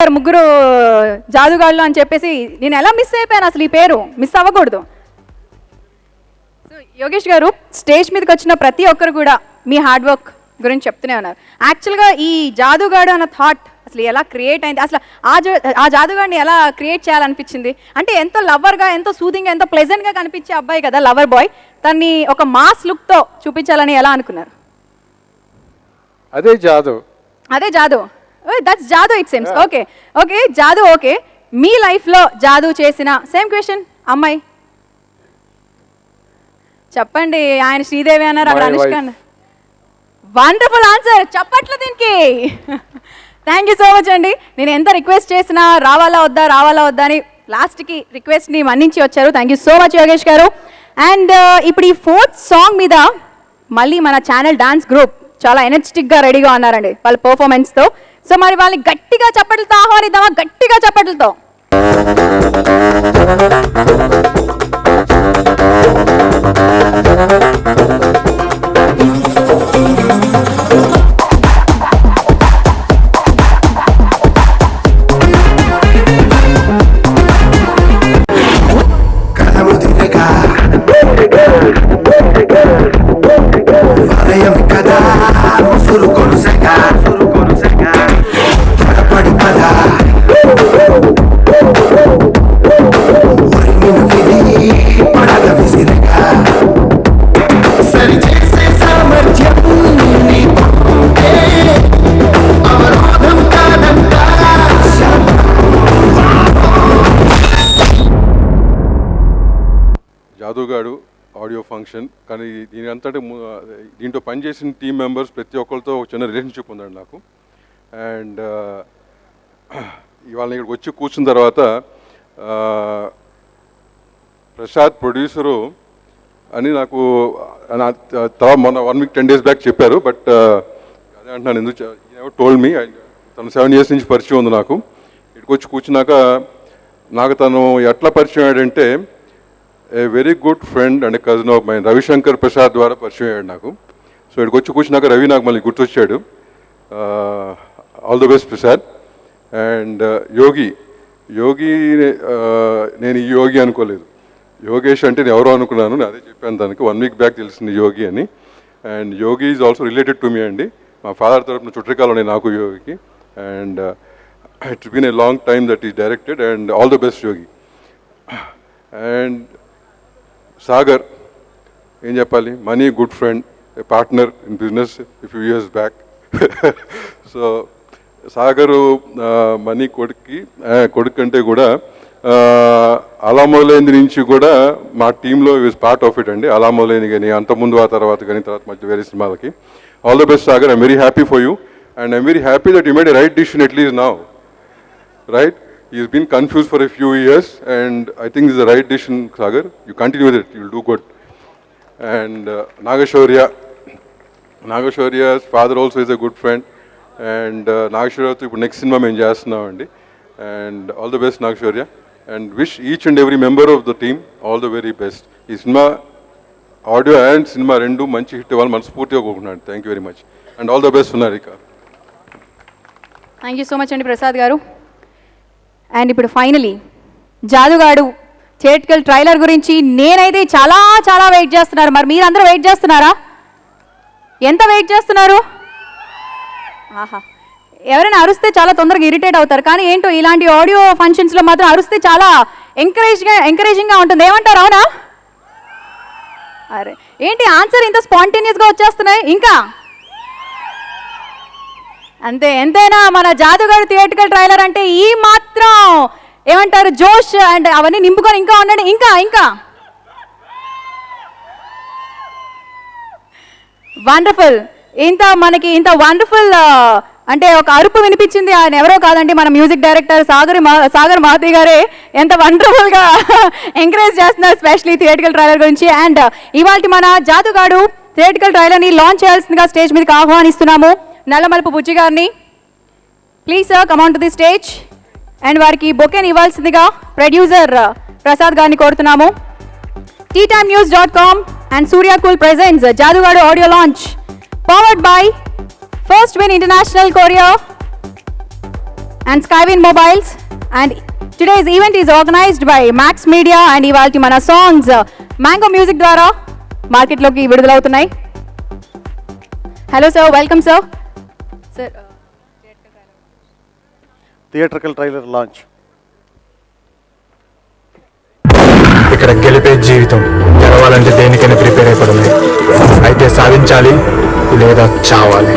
చెప్పారు ముగ్గురు జాదుగాళ్ళు అని చెప్పేసి నేను ఎలా మిస్ అయిపోయాను, అసలు ఈ పేరు మిస్ అవ్వకూడదు. సో యోగేష్ గారు, స్టేజ్ మీదకి వచ్చిన ప్రతి ఒక్కరు కూడా మీ హార్డ్ వర్క్ గురించి చెప్తూనే ఉన్నారు. యాక్చువల్గా ఈ జాదుగాడు అన్న థాట్ అసలు ఎలా క్రియేట్ అయింది, అసలు ఆ జాదుగాడిని ఎలా క్రియేట్ చేయాలనిపించింది? అంటే ఎంతో లవర్గా, ఎంతో సూదింగ్గా, ఎంతో ప్లెజెంట్గా కనిపించే అబ్బాయి కదా లవర్ బాయ్, తన్ని ఒక మాస్ లుక్తో చూపించాలని ఎలా అనుకున్నారు? అదే జాదు, దట్స్ జాదు ఇట్ సేమ్స్. ఓకే ఓకే జాదు. ఓకే, మీ లైఫ్లో జాదు చేసిన సేమ్ క్వశ్చన్ అమ్మాయి చెప్పండి. ఆయన శ్రీదేవి అన్నారు, అక్కడ అనుష్క అన్నారు. వండర్ఫుల్ ఆన్సర్, చెప్పట్లు దీనికి. థ్యాంక్ యూ సో మచ్ అండి. నేను ఎంత రిక్వెస్ట్ చేసినా రావాలా వద్దా అని లాస్ట్కి రిక్వెస్ట్ని మన్నించి వచ్చారు. Thank you so much Yogesh గారు. అండ్ ఇప్పుడు ఈ 4th సాంగ్ మీద మళ్ళీ మన ఛానల్ డాన్స్ గ్రూప్ చాలా ఎనర్జెటిక్గా రెడీగా ఉన్నారండి వాళ్ళ పర్ఫార్మెన్స్తో. సో మరి వాళ్ళని గట్టిగా చప్పట్లతో ఆహ్వానిద్దామా? గట్టిగా చప్పట్లతో. జాదుగాడు ఆడియో ఫంక్షన్, కానీ దీని అంతటి దీంట్లో పనిచేసిన టీమ్ మెంబర్స్ ప్రతి ఒక్కరితో ఒక చిన్న రిలేషన్షిప్ ఉందండి నాకు. అండ్ ఇవాళ ఇక్కడికి వచ్చి కూర్చున్న తర్వాత ప్రసాద్ ప్రొడ్యూసరు అని నాకు తర్వాత మొన్న 1 week 10 days బ్యాక్ చెప్పారు. బట్ అదే అంటున్నాను, ఎందుకు టోల్డ్ మీ. తను 7 years నుంచి పరిచయం ఉంది నాకు. ఇక్కడికి వచ్చి కూర్చున్నాక నాకు తను ఎట్లా పరిచయం అయ్యాడంటే, a very good friend and cousin of mine Ravishankar Prasad ద్వారా పరిచయం అయ్యాడు నాకు. సో ఇక్కడికి వచ్చి కూర్చున్నాక రవి నాకు మళ్ళీ గుర్తొచ్చాడు. All the best Prasad. And Yogi నేను ఈ యోగి అనుకోలేదు, యోగేష్ అంటే నేను ఎవరో అనుకున్నాను. నేను అదే చెప్పాను దానికి. 1 week బ్యాక్ తెలిసింది యోగి అని. And Yogi is also related to me అండి. మా ఫాదర్ తరఫున చుట్టరికాలు ఉన్నాయి నాకు యోగికి. And it's been a long time that is directed. And all the best Yogi. And Sagar ఏం చెప్పాలి, Mani good friend, a partner in business a few years back. So Sagar Mani కొడుకు కంటే కూడా అలామోలేని నుంచి కూడా మా టీంలో ఈజ్ పార్ట్ ఆఫ్ ఇట్ అండి. అలామోలేని కానీ అంతకుముందు ఆ తర్వాత కానీ తర్వాత మధ్య వేరే సినిమాలకి. All the best Sagar. I'm very happy for you and I'm very happy that you made a right decision at least now, right? He's been confused for a few years and I think it's the right decision, Sagar. You continue with it, you'll do good. And Nagashaurya's father also is a good friend. And Nagashaurya ఇప్పుడు next cinema మేము చేస్తున్నాం అండి. And all the best Nagashaurya. And wish each and every member of the team all the very best. ఈ cinema audio and cinema రెండు మంచి hit ఇవ్వాలి మనస్ఫూర్తిగా కోరుకుంటున్నాను. Thank you very much and all the best Sunarika. Thank you so much అండి ప్రసాద్ గారు. And ఇప్పుడు finally జాదుగాడు theatrical trailer గురించి నేనైతే చాలా చాలా వెయిట్ చేస్తున్నారు. మరి మీరందరూ వెయిట్ చేస్తున్నారా? ఎంత వెయిట్ చేస్తున్నారు? ఆహా, ఎవరైనా అరుస్తే చాలా తొందరగా ఇరిటేట్ అవుతారు, కానీ ఏంటో ఇలాంటి ఆడియో ఫంక్షన్స్లో మాత్రం అరుస్తే చాలా ఎంకరేజింగ్గా ఉంటుంది. ఏమంటారు, అవునా? అరే ఏంటి ఆన్సర్ ఇంత స్పాంటేనియస్గా వచ్చేస్తున్నాయి ఇంకా? అంతే, ఎంతైనా మన జాదుగాడు థియేట్రికల్ ట్రైలర్ అంటే ఈ మాత్రం ఏమంటారు జోష్ అండ్ అవన్నీ నింపుకొని ఇంకా ఉండండి. ఇంకా వండర్ఫుల్. మనకి ఇంత వండర్ఫుల్ అంటే ఒక అరుపు వినిపించింది. ఆయన ఎవరో కాదండి, మన మ్యూజిక్ డైరెక్టర్ సాగర్ మారుతి గారే ఎంత వండర్ఫుల్గా ఎంకరేజ్ చేస్తున్నారు స్పెషల్లీ థియేట్రికల్ ట్రైలర్ గురించి. అండ్ ఇవాళ మన జాదుగాడు థియేట్రికల్ ట్రైలర్ని లాంచ్ చేయాల్సిందిగా స్టేజ్ మీదకి ఆహ్వానిస్తున్నాము నల్లమలుపు బుజ్జి గారిని. Please sir come on to the stage. And వారికి బొకేని ఇవ్వాల్సిందిగా ప్రొడ్యూసర్ ప్రసాద్ గారిని కోరుతున్నాము. TTimenews.com and Surya Cool presents Jadugadu audio launch powered by First Win International Korea and Skywin Mobiles. And today's event is organized by Max Media and ivalti mana songs Mango Music ద్వారా మార్కెట్లోకి విడుదలవుతున్నాయి. Hello sir, welcome sir. Sir theatrical trailer launch. ఇక్కడ గెలిపే జీవితం. గెలవాలంటే దేనికైనా prepare అయిపోతుంది. అయితే సాధించాలి లేదా చావాలి.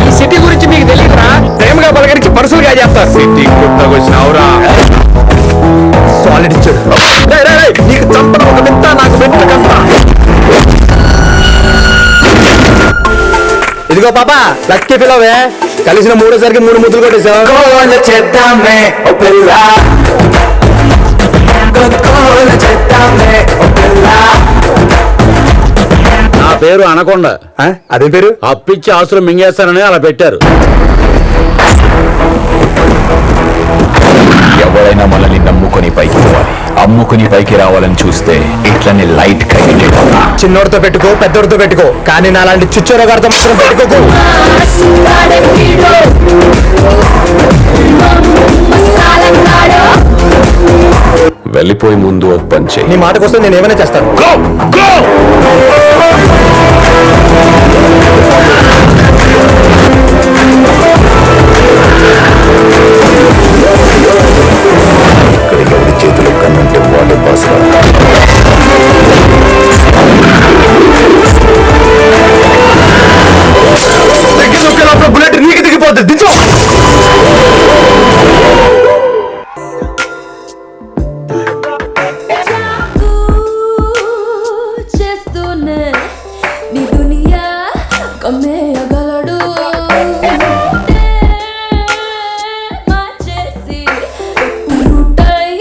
ఈ సిటీ గురించి మీకు తెలియదురా? ప్రేమగా పలకరించి పర్సులుగా చేస్తారు. సిటీ కొత్తగా వచ్చినావురా. సాలిడ్ ఇచ్చాడు. నీకు చంపడం ఒక వింత, నాకు వెంటకంత. ఇదిగో పాప, లక్కీ పిలవే. కలిసిన మూడోసారికి 3 ముద్దులు కొట్టేసావు. చేద్దామే నా పేరు అనకొండ. అదే పేరు? అప్పిచ్చి ఆస్తులు మింగేస్తానని అలా పెట్టారు. ఎవరైనా మనల్ని నమ్ముకొని పైకి పోవాలి, అమ్ముకుని పైకి రావాలని చూస్తే ఇట్లనే లైట్ చిన్నోడితో పెట్టుకో, పెద్దోడితో పెట్టుకో, కానీ నాలాంటి చుచ్చోరగాడితో మాత్రం పెట్టుకోకు. వెళ్ళిపోయి ముందు ఒక పంచే. నీ మాట కోసం నేను ఏమైనా చేస్తాను. ఇక్కడ ఎవరి చేతిలో కన్నంటే వాళ్ళే బాసురా. బుల్లెట్ నీకు దిగిపోతుంది. దించు. చేస్తూనే నీ దునియా కమ్మేయగలడు. మార్చేసి ఉరుటై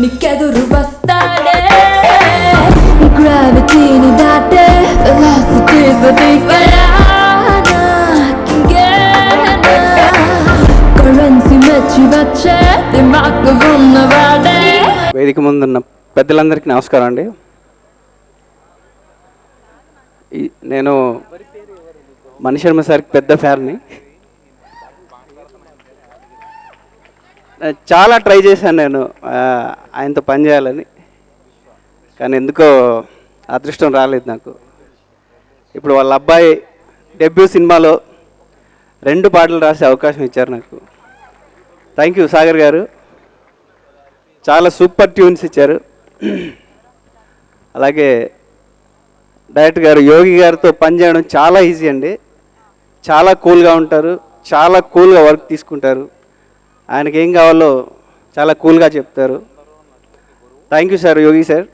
నీకెదురు వస్తాడే. గ్రావిటీని దాటే వెలాసిటీస్ కరెన్సీ మెచ్చి వచ్చే దిమాకు ఉన్నవాడే. వేదిక ముందున్న పెద్దలందరికీ నమస్కారం అండి. నేను మణిశర్మ సార్కి పెద్ద ఫ్యాన్ని. చాలా ట్రై చేశాను నేను ఆయనతో పనిచేయాలని, కానీ ఎందుకో అదృష్టం రాలేదు నాకు. ఇప్పుడు వాళ్ళ అబ్బాయి డెబ్యూ సినిమాలో 2 పాటలు రాసే అవకాశం ఇచ్చారు నాకు. థ్యాంక్ యూ సాగర్ గారు. చాలా సూపర్ ట్యూన్స్ ఇచ్చారు. అలాగే డైరెక్టర్ గారు యోగి గారితో పనిచేయడం చాలా ఈజీ అండి. చాలా కూల్గా ఉంటారు, చాలా కూల్గా వర్క్ తీసుకుంటారు. ఆయనకి ఏం కావాలో చాలా కూల్గా చెప్తారు. Thank you sir, Yogi sir.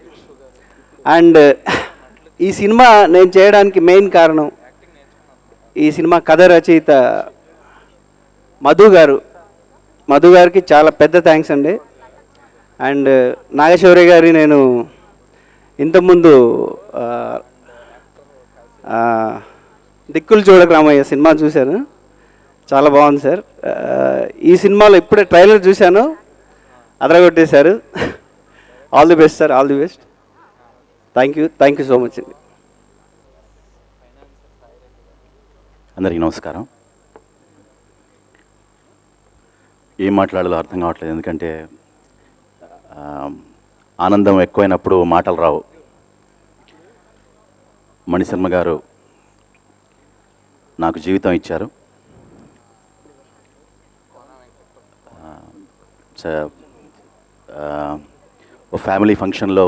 And ఈ సినిమా నేను చేయడానికి మెయిన్ కారణం ఈ సినిమా కథ రచయిత మధు గారికి చాలా పెద్ద థ్యాంక్స్ అండి. అండ్ నాగశౌర్య గారి నేను ఇంతకుముందు దిక్కులు చూడక రామయ్య సినిమా చూశాను, చాలా బాగుంది సార్. ఈ సినిమాలో ఇప్పుడే ట్రైలర్ చూశాను, అదరగొట్టేశారు. All the best sir, all the best. Thank you so much అండి. అందరికీ నమస్కారం. ఏం మాట్లాడాలో అర్థం కావట్లేదు, ఎందుకంటే ఆనందం ఎక్కువైనప్పుడు మాటలు రావు. మణిశర్మ గారు నాకు జీవితం ఇచ్చారు. ఒక ఫ్యామిలీ ఫంక్షన్లో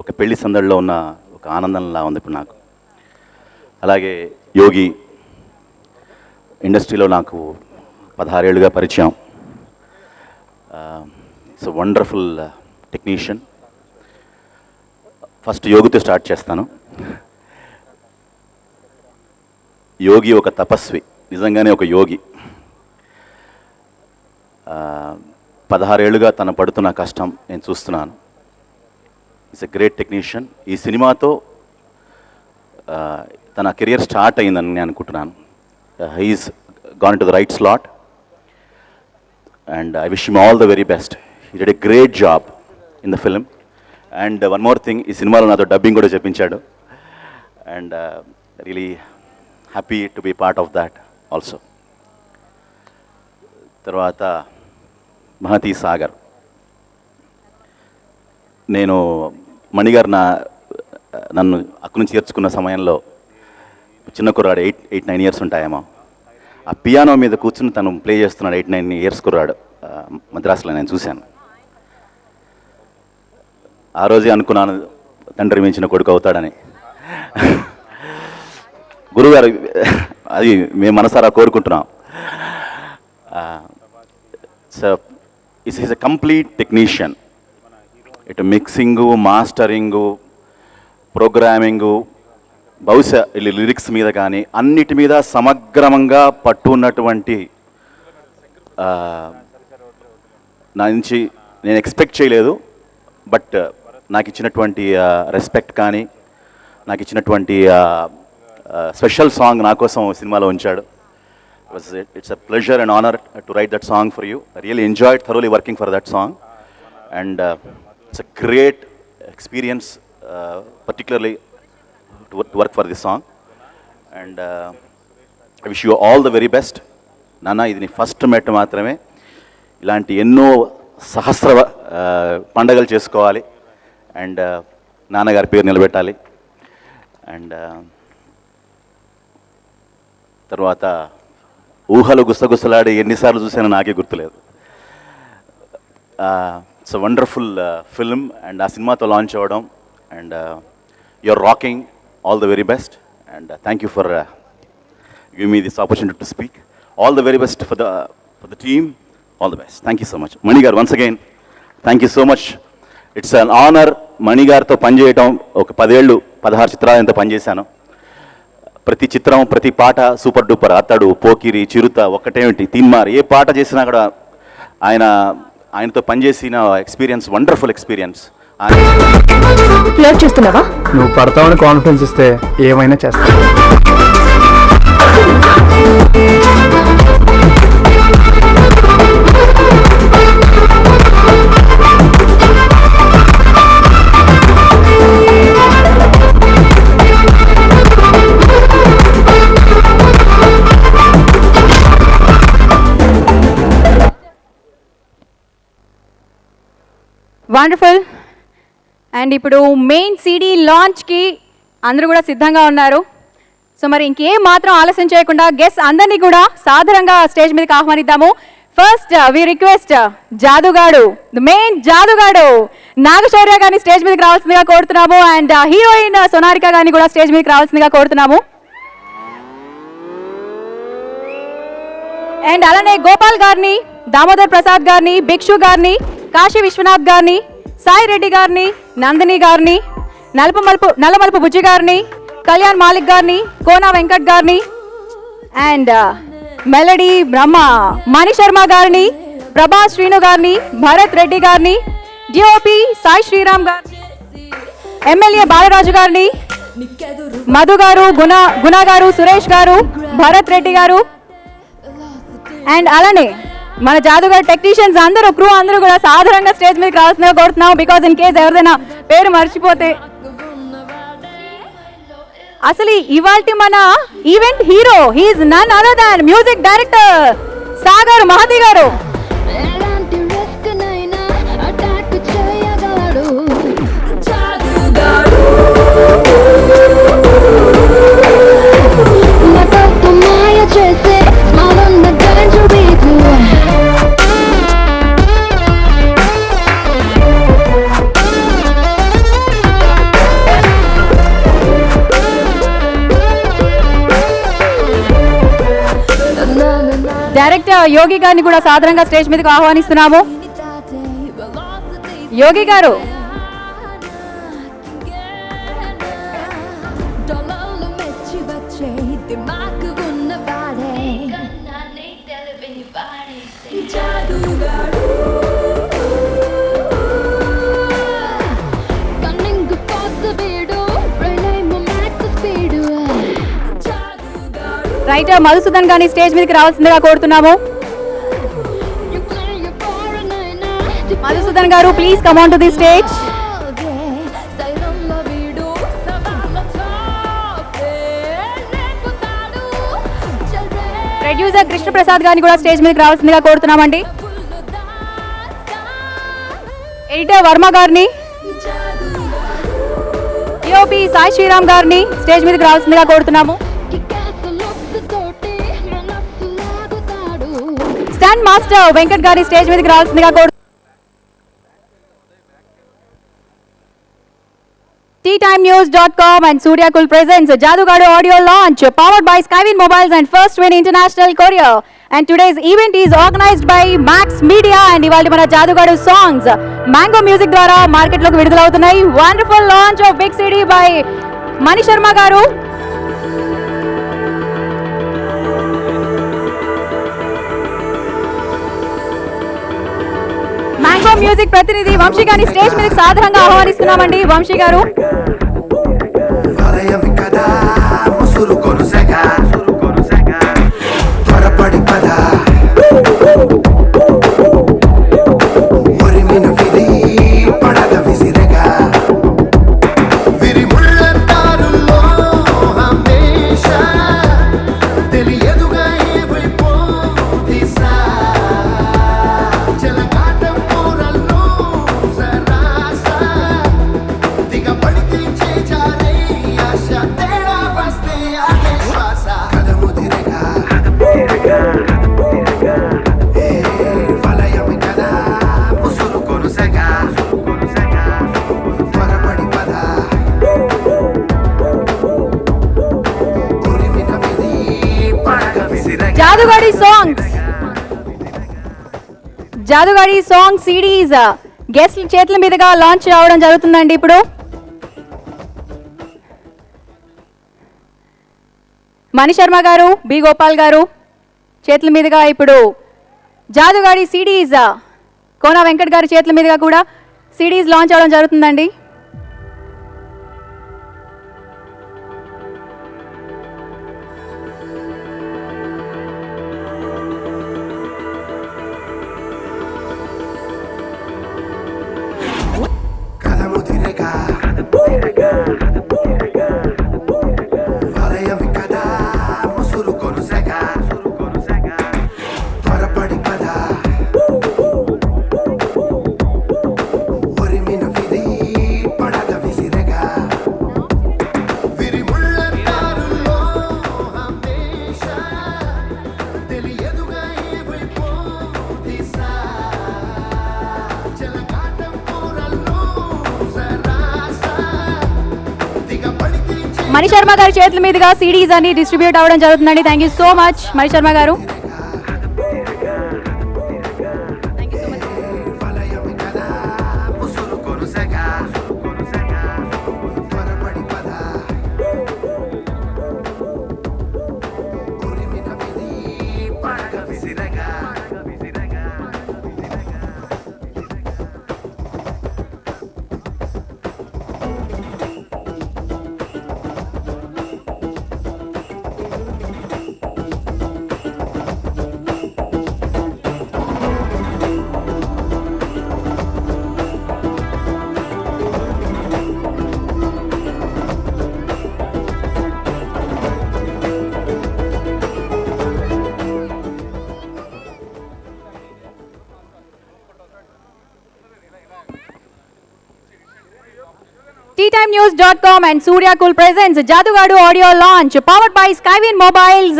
ఒక పెళ్లి సందడిలో ఉన్న ఒక ఆనందంలా ఉంది ఇప్పుడు నాకు. అలాగే యోగి ఇండస్ట్రీలో నాకు 16 ఏళ్ళుగా పరిచయం. It's wonderful technician. ఫస్ట్ యోగితో స్టార్ట్ చేస్తాను. యోగి ఒక తపస్వి, నిజంగానే ఒక యోగి. 16 ఏళ్ళుగా తను పడుతున్న కష్టం నేను చూస్తున్నాను. It's a great technician. ఈ సినిమాతో తన కెరియర్ స్టార్ట్ అయిందని నేను అనుకుంటున్నాను. He's gone to the right slot and I wish him all the very best. He did a great job in the film. And one more thing, ఈ సినిమాలో నాతో dubbing కూడా చెప్పించాడు. And really happy to be part of that also. తర్వాత మహతి సాగర్. నేను మణిగారు నన్ను అక్కడి నుంచి చేర్చుకున్న సమయంలో చిన్న కుర్రాడు 8-9 ఇయర్స్ ఉంటాయేమో. ఆ పియానో మీద కూర్చుని తను ప్లే చేస్తున్నాడు. 8-9 ఇయర్స్ కుర్రాడు. మద్రాసులో నేను చూశాను. ఆ రోజే అనుకున్నాను తండ్రి మించిన కొడుకు అవుతాడని. గురుగారు అది మేము మనసారా కోరుకుంటున్నాం. So is a complete technician. ఇటు మిక్సింగు, మాస్టరింగు, ప్రోగ్రామింగు, బహుశా లిరిక్స్ మీద కానీ అన్నిటి మీద సమగ్రంగా పట్టు ఉన్నటువంటి నా నుంచి నేను ఎక్స్పెక్ట్ చేయలేదు. బట్ నాకు ఇచ్చినటువంటి రెస్పెక్ట్ కానీ, నాకు ఇచ్చినటువంటి స్పెషల్ సాంగ్ నా కోసం సినిమాలో ఉంచాడు. It's a pleasure and honour to right that song for you. I really enjoyed thoroughly working for that song. And it's a great experience, particularly to work for this song. And I wish you all the very best. నాన్న, ఇది నీ first మెట్ మాత్రమే. ఇలాంటి ఎన్నో సహస్ర పండగలు చేసుకోవాలి. And నాన్నగారి పేరు నిలబెట్టాలి. అండ్ తర్వాత ఊహలు గుసగుసలాడి ఎన్నిసార్లు చూసానో నాకే గుర్తులేదు. It's a wonderful film. And ఆ సినిమాతో లాంచ్ అవ్వడం. And you're rocking. All the very best. And thank you for giving me this opportunity to speak. All the very best for the team. All the best. Thank you so much. Mani garu, once again, thank you so much. It's an honor. Mani garuto pancheyadam oka 10 ఏళ్ళు 16 చిత్రాలు ఎంత పనిచేశాను. ప్రతి చిత్రం, ప్రతి పాట super duper. అతడు, పోకిరి, చిరుత, ఒక్కటేమిటి, తీన్మార్, ఏ పాట చేసినా కూడా ఆయనతో పనిచేసిన ఎక్స్పీరియన్స్ వండర్ఫుల్ ఎక్స్పీరియన్స్. ఫ్లర్ట్ చేస్తున్నావా? నువ్వు పడతావని కాన్ఫిడెన్స్ ఇస్తే ఏమైనా చేస్తావు. వండర్ఫుల్. అండ్ ఇప్పుడు మెయిన్ సిడీ లాంచ్కి అందరూ కూడా సిద్ధంగా ఉన్నారు. సో మరి ఇంకేం మాత్రం ఆలస్యం చేయకుండా గెస్ట్ అందరినీ కూడా సాధారణంగా స్టేజ్ మీదకి ఆహ్వానిద్దాము. ఫస్ట్ వి రిక్వెస్ట్ జాదుగాడు, ద మెయిన్ జాదుగాడు నాగశౌర్య గారిని స్టేజ్ మీదకి రావాల్సిందిగా కోరుతున్నాము. అండ్ హీరోయిన్ సోనారిక గారిని కూడా స్టేజ్ మీదకి రావాల్సిందిగా కోరుతున్నాము. అండ్ అలానే గోపాల్ గారిని, దామోదర్ ప్రసాద్ గారిని, భిక్షు గారిని, కాశీ విశ్వనాథ్ గారిని, సాయి రెడ్డి గారిని, నందిని గారిని, నల్లమలుపు బుజ్జి గారిని, కళ్యాణ్ మాలిక్ గారిని, కోనా వెంకట్ గారిని, అండ్ మెలడీ బ్రహ్మ మణి శర్మ గారిని, ప్రభాస్ శ్రీను గారిని, భరత్ రెడ్డి గారిని, డిఓపి సాయి శ్రీరామ్ గారిని, ఎమ్మెల్యే బాలరాజు గారిని, మధు గారు, గుణ గారు, సురేష్ గారు, భరత్ రెడ్డి గారు, అండ్ అలానే మన జాదుగారు టెక్నీషియన్స్ అందరూ, క్రూ అందరూ కూడా సాధారణంగా స్టేజ్ మీదకి రావాల్సిందిగా కోరుతున్నాం. బికాజ్ ఇన్ కేస్ ఎవరిదైనా పేరు మర్చిపోతే. అసలు ఇవాల్టి మన event hero, he's none other than music director Sagar Mahathi గారు. ఎలాంటి రిస్క్ నైనా అటాక్ చేయగలడు. నాతో మాయ చేసే smile on the danger beat. Director Yogi గారిని కూడా సాధారణంగా స్టేజ్ మీదకి ఆహ్వానిస్తున్నాము. యోగి గారు, రైటర్ మధుసూదన్ గారిని స్టేజ్ మీదకి రావాల్సిందిగా కోరుతున్నాము. మధుసూదన్ గారు, please come on to the stage. Producer Krishna Prasad గారిని కూడా స్టేజ్ మీదకి రావాల్సిందిగా కోరుతున్నామండి. ఎడిటర్ వర్మ గారిని, డిఓపి సాయి శ్రీరామ్ గారిని స్టేజ్ మీదకి రావాల్సిందిగా కోరుతున్నాము. స్టాండ్ మాస్టర్ వెంకట్ గారి స్టేజ్ మీదకి రావాల్సిందిగా కోరు. TeaTimeNews.com and Surya Kul presents Jadugadu audio launch powered by Skywin Mobiles and First Win International Courier. And today's event is organized by Max Media and ivalli mana Jadugadu songs Mango Music ద్వారా market లోకి విడుదలవుతున్నాయి. Wonderful launch of Big City by Mani Sharma garu. Mango music ప్రతినిధి వంశీ గారిని stage మీదకి సాధారణంగా ఆహ్వానిస్తున్నామండి. వంశీ గారు, జాదుగాడి song CDs guest చేతుల మీదుగా launch అవడం జరుగుతుందండి. ఇప్పుడు మణి శర్మ గారు, బి గోపాల్ గారు చేతుల మీదుగా ఇప్పుడు జాదుగాడి సిడీస్, కోన వెంకట్ గారి చేతుల మీదుగా కూడా సిడీస్ లాంచ్ అవడం జరుగుతుందండి. మణి శర్మ గారి చేతుల మీదుగా సిడీస్ అని డిస్ట్రిబ్యూట్ అవ్వడం జరుగుతుందండి. Thank you so much Mani Sharma గారు. TeaTimeNews.com and Surya Kul presents Jadugadu audio launch powered by Skywin Mobiles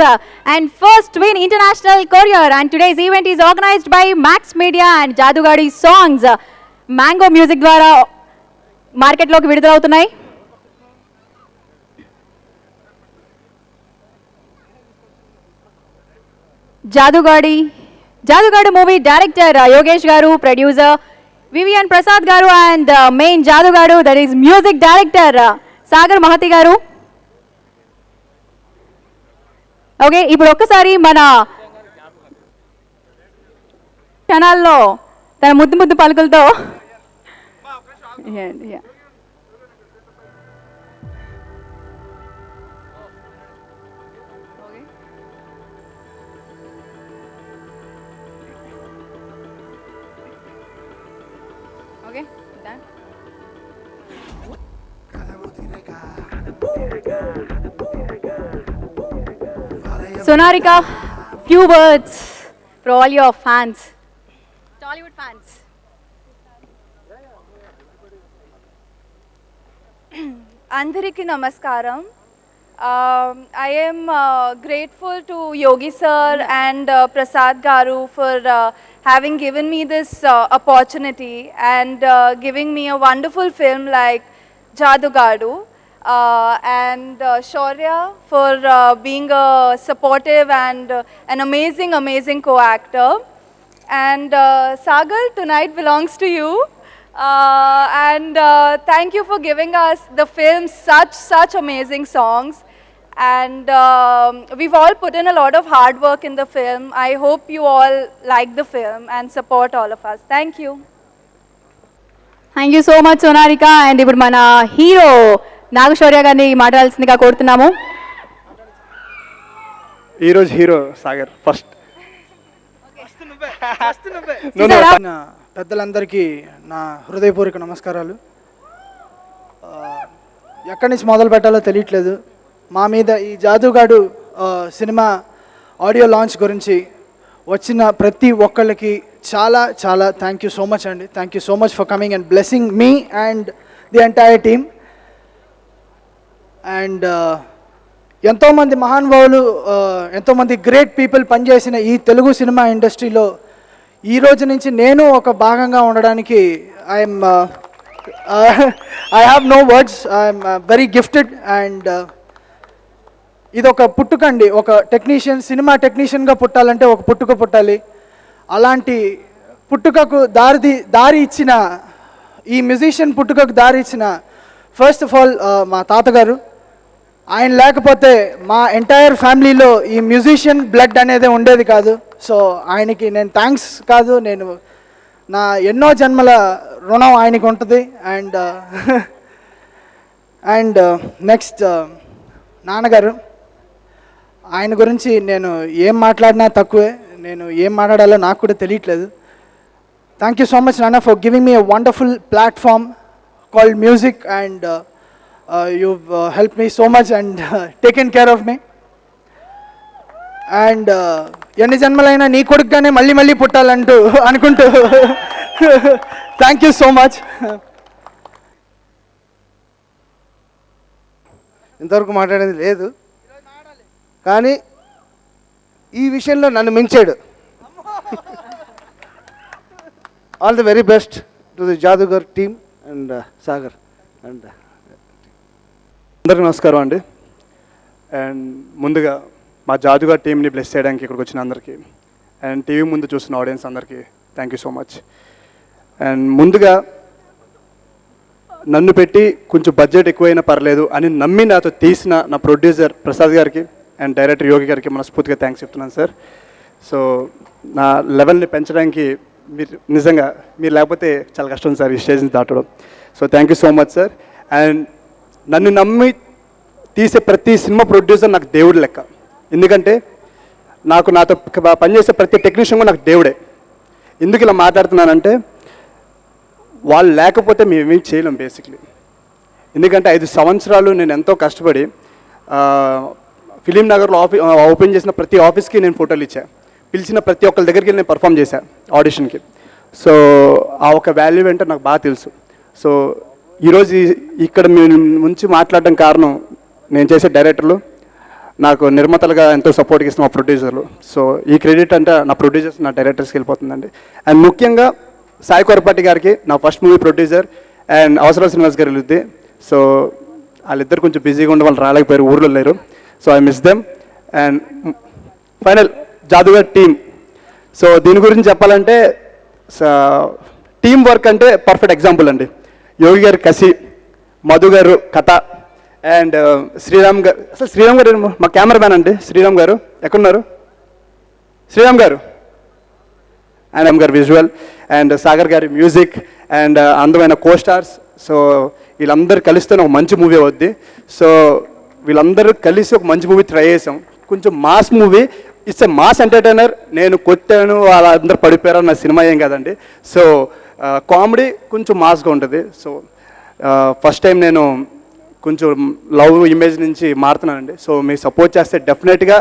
and First Win International Courier. And today's event is organized by Max Media and Jadugadi songs Mango Music ద్వారా market లోకి విడుదలవుతున్నాయి. Jadugadu movie director Yogesh గారు, producer VVN Prasad గారు and main Jadugadu that is music director Sagar Mahathi గారు. Okay, ఇప్పుడు ఒక్కసారి మన క్షణాల్లో తన ముద్దు ముద్దు పలుకులతో Sonarika few words for all your fans, Tollywood fans. అందరికీ నమస్కారం. I am grateful to Yogi sir and Prasad Garu for having given me this opportunity and giving me a wonderful film like Jadugadu, and Shaurya for being a supportive and an amazing co-actor, and Sagar, tonight belongs to you. And thank you for giving us the film such amazing songs, and we've all put in a lot of hard work in the film. I hope you all like the film and support all of us. Thank you. Thank you so much Sonarika. And ఇప్పుడు మన hero Naga Shaurya గారిని మాట్లాడాల్సిందిగా కోరుతున్నాము. ఈరోజు hero Sagar first. పెద్దలందరికీ నా హృదయపూర్వక నమస్కారాలు. ఎక్కడి నుంచి మొదలు పెట్టాలో తెలియట్లేదు. మా మీద ఈ జాదుగాడు సినిమా ఆడియో లాంచ్ గురించి వచ్చిన ప్రతి ఒక్కళ్ళకి చాలా చాలా థ్యాంక్ యూ సో మచ్ అండి. Thank you so much for coming and blessing me and the entire team. And ఎంతోమంది మహానుభావులు, ఎంతోమంది గ్రేట్ పీపుల్ పనిచేసిన ఈ తెలుగు సినిమా ఇండస్ట్రీలో ఈ రోజు నుంచి నేను ఒక భాగంగా ఉండడానికి I have no words. I'm very gifted. And ఇది ఒక పుట్టుకండి. ఒక టెక్నీషియన్, సినిమా టెక్నీషియన్గా పుట్టాలంటే ఒక పుట్టుక పుట్టాలి. అలాంటి పుట్టుకకు దారి ఇచ్చిన, ఈ మ్యూజిషియన్ పుట్టుకకు దారి ఇచ్చిన ఫస్ట్ ఆఫ్ ఆల్ మా తాతగారు. ఆయన లేకపోతే మా ఎంటైర్ ఫ్యామిలీలో ఈ మ్యూజిషియన్ బ్లడ్ అనేది ఉండేది కాదు. సో ఆయనకి నేను థ్యాంక్స్ కాదు, నేను నా ఎన్నో జన్మల రుణం ఆయనకి ఉంటుంది. అండ్ నెక్స్ట్ నాన్నగారు. ఆయన గురించి నేను ఏం మాట్లాడినా తక్కువే. నేను ఏం మాట్లాడాలో నాకు కూడా తెలియట్లేదు. థ్యాంక్ యూ సో మచ్ నాన్న for giving me a wonderful platform called music, and you've helped me so much and taken care of me. And ఎన్ని జన్మలైనా నీ కొడుకుగానే మళ్ళీ పుట్టాలంటూ అనుకుంటూ థ్యాంక్ యూ సో మచ్. ఇంతవరకు మాట్లాడేది లేదు, కానీ ఈ విషయంలో నన్ను మించాడు. All the very best to the జాదుగర్ టీమ్ అండ్ సాగర్. అండ్ అందరికీ నమస్కారం అండి. అండ్ ముందుగా మా జాదుగర్ టీంని బ్లెస్ చేయడానికి ఇక్కడికి వచ్చిన అందరికీ, అండ్ టీవీ ముందు చూస్తున్న ఆడియన్స్ అందరికీ thank you so much. And ముందుగా నన్ను పెట్టి కొంచెం బడ్జెట్ ఎక్కువైనా పర్లేదు అని నమ్మి నాతో తీసిన నా ప్రొడ్యూసర్ ప్రసాద్ గారికి అండ్ డైరెక్టర్ యోగి గారికి మనస్ఫూర్తిగా థ్యాంక్స్ చెప్తున్నాను సార్. సో నా లెవెల్ని పెంచడానికి నిజంగా మీరు లేకపోతే చాలా కష్టం సార్ ఈ స్టేజ్ని దాటడం. So thank you so much sir. And నన్ను నమ్మి తీసే ప్రతి సినిమా ప్రొడ్యూసర్ నాకు దేవుడు లెక్క. ఎందుకంటే నాతో పనిచేసే ప్రతి టెక్నీషియన్ కూడా నాకు దేవుడే. ఎందుకు ఇలా మాట్లాడుతున్నానంటే వాళ్ళు లేకపోతే మేమేం చేయలేం బేసిక్లీ. ఎందుకంటే 5 సంవత్సరాలు నేను ఎంతో కష్టపడి ఫిలిం నగర్లో ఓపెన్ చేసిన ప్రతి ఆఫీస్కి నేను ఫోటోలు ఇచ్చా, పిలిచిన ప్రతి ఒక్కరి దగ్గరికి నేను పర్ఫామ్ చేశాను ఆడిషన్కి. సో ఆ ఒక వాల్యూ ఏంటో నాకు బాగా తెలుసు. సో ఈరోజు ఇక్కడ మీ నుంచి మాట్లాడడం కారణం నేను చేసే డైరెక్టర్లు, నాకు నిర్మాతలుగా ఎంతో సపోర్ట్గా ఇస్తున్న మా ప్రొడ్యూసర్లు. సో ఈ క్రెడిట్ అంటే నా ప్రొడ్యూసర్స్, నా డైరెక్టర్స్కి వెళ్ళిపోతుందండి. అండ్ ముఖ్యంగా సాయి కొరపాటి గారికి, నా ఫస్ట్ మూవీ ప్రొడ్యూసర్, అండ్ అవసరాల శ్రీనివాస్ గారు వెళ్ళిద్ది. సో వాళ్ళిద్దరు కొంచెం బిజీగా ఉండి వాళ్ళు రాలేకపోయారు, ఊర్లో లేరు. So I miss them. And final Jadugar team. So దీని గురించి చెప్పాలంటే టీమ్ వర్క్ అంటే పర్ఫెక్ట్ ఎగ్జాంపుల్ అండి. యోగి గారు కసి, మధు గారు కథ, అండ్ శ్రీరామ్ గారు. అసలు శ్రీరామ్ గారు మా కెమెరామ్యాన్ అండి. శ్రీరామ్ గారు ఎక్కడున్నారు? శ్రీరామ్ గారు. అండ్ గారు విజువల్, అండ్ సాగర్ గారి మ్యూజిక్, అండ్ అందమైన కో స్టార్స్. సో వీళ్ళందరూ కలిస్తే ఒక మంచి మూవీ అవుద్ది. సో వీళ్ళందరూ కలిసి ఒక మంచి మూవీ ట్రై చేసాం. కొంచెం mass movie, it's a mass entertainer. నేను కొట్టాను వాళ్ళందరూ పడిపోయారు నా సినిమా ఏం కాదండి. సో కామెడీ కొంచెం మాస్గా ఉంటుంది. సో ఫస్ట్ టైం నేను కొంచెం లవ్ ఇమేజ్ నుంచి మారుతున్నానండి. సో మీరు సపోర్ట్ చేస్తే డెఫినెట్గా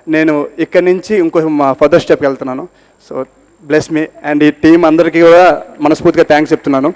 నేను ఇక్కడి నుంచి ఇంకో మా ఫర్దర్ స్టెప్కి వెళ్తున్నాను. సో బ్లెస్ మీ, అండ్ ఈ టీం అందరికీ కూడా మనస్ఫూర్తిగా థ్యాంక్స్ చెప్తున్నాను.